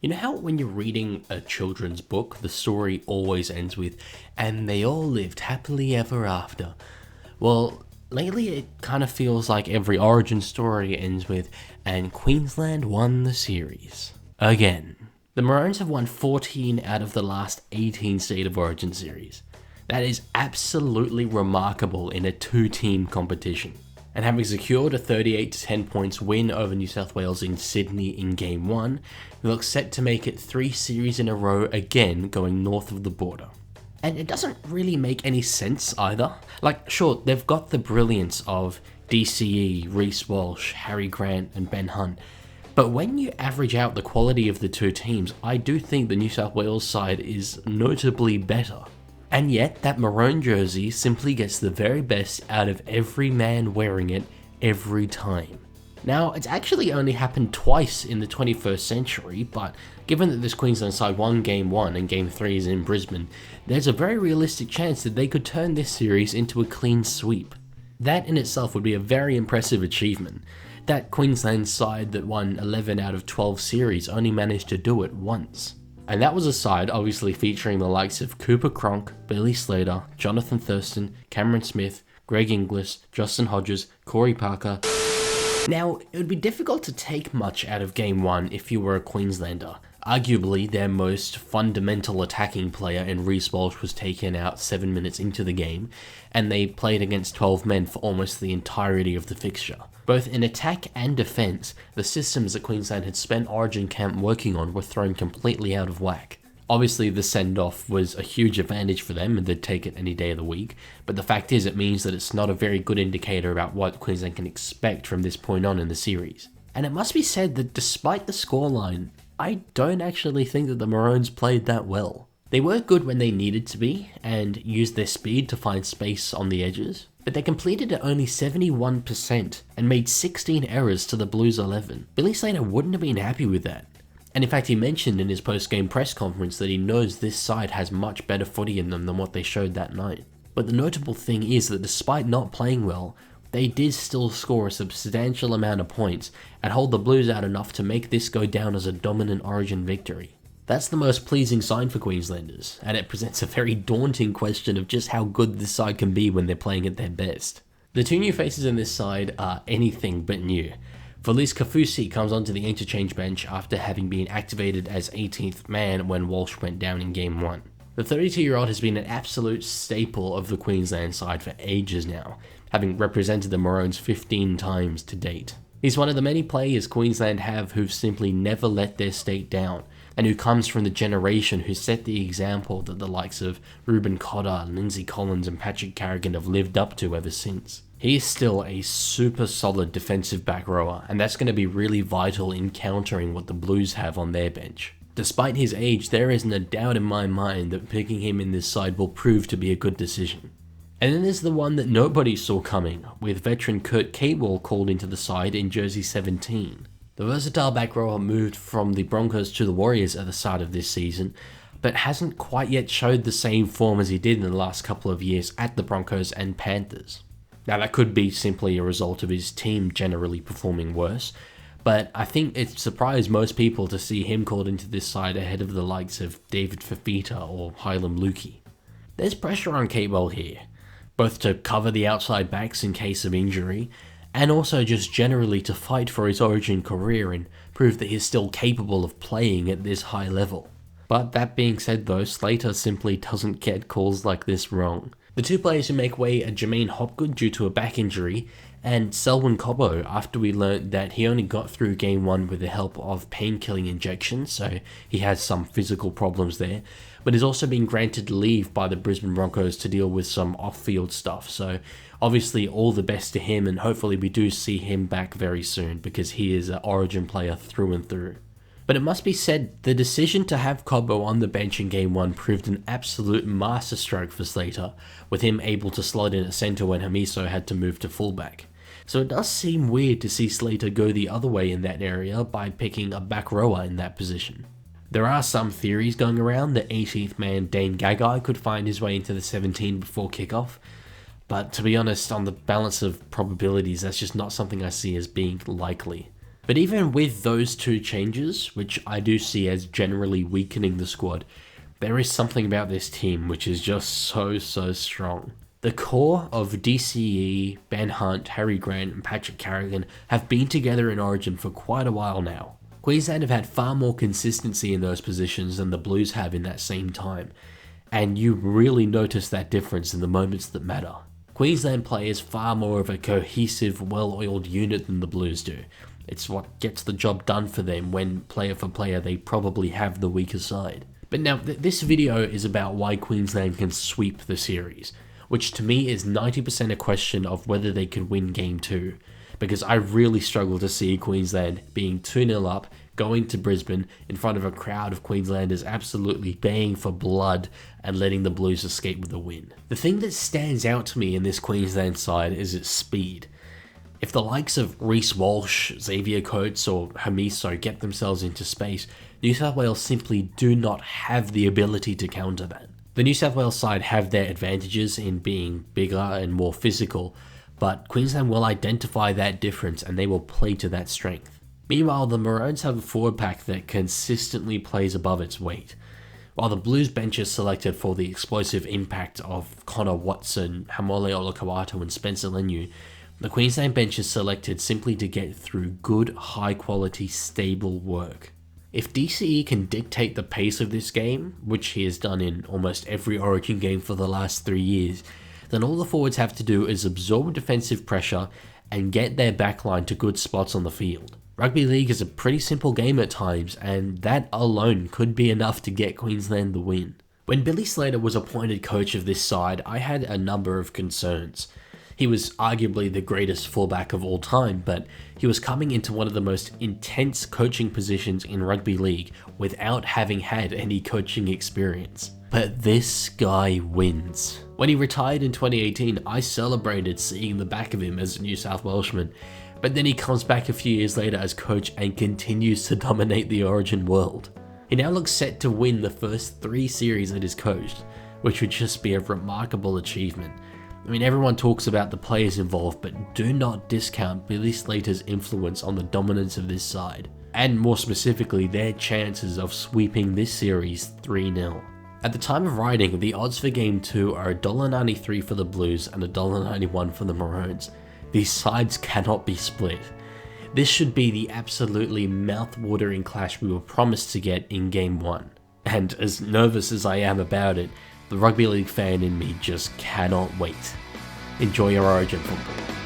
You know how when you're reading a children's book, the story always ends with, and they all lived happily ever after? Well, lately it kind of feels like every origin story ends with, and Queensland won the series. Again. The Maroons have won 14 out of the last 18 State of Origin series. That is absolutely remarkable in a two-team competition. And having secured a 38-10 points win over New South Wales in Sydney in Game 1, they look set to make it 3 series in a row again going north of the border. And it doesn't really make any sense either. Like, sure, they've got the brilliance of DCE, Reece Walsh, Harry Grant and Ben Hunt, but when you average out the quality of the two teams, I do think the New South Wales side is notably better. And yet, that maroon jersey simply gets the very best out of every man wearing it every time. Now, it's actually only happened twice in the 21st century, but given that this Queensland side won Game 1 and Game 3 is in Brisbane, there's a very realistic chance that they could turn this series into a clean sweep. That in itself would be a very impressive achievement. That Queensland side that won 11 out of 12 series only managed to do it once. And that was a side obviously featuring the likes of Cooper Cronk, Billy Slater, Jonathan Thurston, Cameron Smith, Greg Inglis, Justin Hodges, Corey Parker. Now, it would be difficult to take much out of Game 1 if you were a Queenslander. Arguably, their most fundamental attacking player in Reece Walsh was taken out 7 minutes into the game, and they played against 12 men for almost the entirety of the fixture. Both in attack and defence, the systems that Queensland had spent Origin camp working on were thrown completely out of whack. Obviously, the send-off was a huge advantage for them and they'd take it any day of the week, but the fact is it means that it's not a very good indicator about what Queensland can expect from this point on in the series. And it must be said that despite the scoreline, I don't actually think that the Maroons played that well. They were good when they needed to be, and used their speed to find space on the edges, but they completed at only 71% and made 16 errors to the Blues 11. Billy Slater wouldn't have been happy with that. And in fact, he mentioned in his post-game press conference that he knows this side has much better footy in them than what they showed that night. But the notable thing is that despite not playing well, they did still score a substantial amount of points and hold the Blues out enough to make this go down as a dominant Origin victory. That's the most pleasing sign for Queenslanders, and it presents a very daunting question of just how good this side can be when they're playing at their best. The two new faces in this side are anything but new. Felice Kafusi comes onto the interchange bench after having been activated as 18th man when Walsh went down in Game 1. The 32-year-old has been an absolute staple of the Queensland side for ages now, having represented the Maroons 15 times to date. He's one of the many players Queensland have who've simply never let their state down, and who comes from the generation who set the example that the likes of Reuben Cotter, Lindsay Collins and Patrick Carrigan have lived up to ever since. He is still a super solid defensive back rower, and that's going to be really vital in countering what the Blues have on their bench. Despite his age, there isn't a doubt in my mind that picking him in this side will prove to be a good decision. And then there's the one that nobody saw coming, with veteran Kurt Capewell called into the side in jersey 17. The versatile back rower moved from the Broncos to the Warriors at the start of this season, but hasn't quite yet showed the same form as he did in the last couple of years at the Broncos and Panthers. Now that could be simply a result of his team generally performing worse, but I think it surprised most people to see him called into this side ahead of the likes of David Fafita or Hylam Lukey. There's pressure on Capewell here, both to cover the outside backs in case of injury, and also just generally to fight for his Origin career and prove that he's still capable of playing at this high level. But that being said though, Slater simply doesn't get calls like this wrong. The two players who make way are Jermaine Hopgood due to a back injury, and Selwyn Cobbo after we learnt that he only got through Game 1 with the help of painkilling injections, so he has some physical problems there, but is also being granted leave by the Brisbane Broncos to deal with some off-field stuff, so obviously all the best to him, and hopefully we do see him back very soon because he is an Origin player through and through. But it must be said, the decision to have Cobbo on the bench in Game 1 proved an absolute masterstroke for Slater, with him able to slot in at centre when Hamiso had to move to fullback. So it does seem weird to see Slater go the other way in that area by picking a back rower in that position. There are some theories going around that 18th man Dane Gagai could find his way into the 17 before kickoff, but to be honest, on the balance of probabilities, that's just not something I see as being likely. But even with those two changes, which I do see as generally weakening the squad, there is something about this team which is just so strong. The core of DCE, Ben Hunt, Harry Grant and Patrick Carrigan have been together in Origin for quite a while now. Queensland have had far more consistency in those positions than the Blues have in that same time, and you really notice that difference in the moments that matter. Queensland play is far more of a cohesive, well-oiled unit than the Blues do. It's what gets the job done for them when, player for player, they probably have the weaker side. But now, this video is about why Queensland can sweep the series, which to me is 90% a question of whether they could win Game 2, because I really struggle to see Queensland being 2-0 up, going to Brisbane in front of a crowd of Queenslanders absolutely baying for blood and letting the Blues escape with a win. The thing that stands out to me in this Queensland side is its speed. If the likes of Reece Walsh, Xavier Coates or Hamiso get themselves into space, New South Wales simply do not have the ability to counter that. The New South Wales side have their advantages in being bigger and more physical, but Queensland will identify that difference and they will play to that strength. Meanwhile, the Maroons have a forward pack that consistently plays above its weight. While the Blues bench is selected for the explosive impact of Connor Watson, Hamole Olakau'atu and Spencer Leniu, the Queensland bench is selected simply to get through good, high-quality, stable work. If DCE can dictate the pace of this game, which he has done in almost every Origin game for the last 3 years, then all the forwards have to do is absorb defensive pressure and get their backline to good spots on the field. Rugby league is a pretty simple game at times, and that alone could be enough to get Queensland the win. When Billy Slater was appointed coach of this side, I had a number of concerns. He was arguably the greatest fullback of all time, but he was coming into one of the most intense coaching positions in rugby league without having had any coaching experience. But this guy wins. When he retired in 2018, I celebrated seeing the back of him as a New South Welshman, but then he comes back a few years later as coach and continues to dominate the Origin world. He now looks set to win the first 3 series that he's coached, which would just be a remarkable achievement. I mean, everyone talks about the players involved, but do not discount Billy Slater's influence on the dominance of this side, and more specifically, their chances of sweeping this series 3-0. At the time of writing, the odds for Game 2 are $1.93 for the Blues and $1.91 for the Maroons. These sides cannot be split. This should be the absolutely mouth-watering clash we were promised to get in Game 1. And as nervous as I am about it, the rugby league fan in me just cannot wait. Enjoy your Origin football.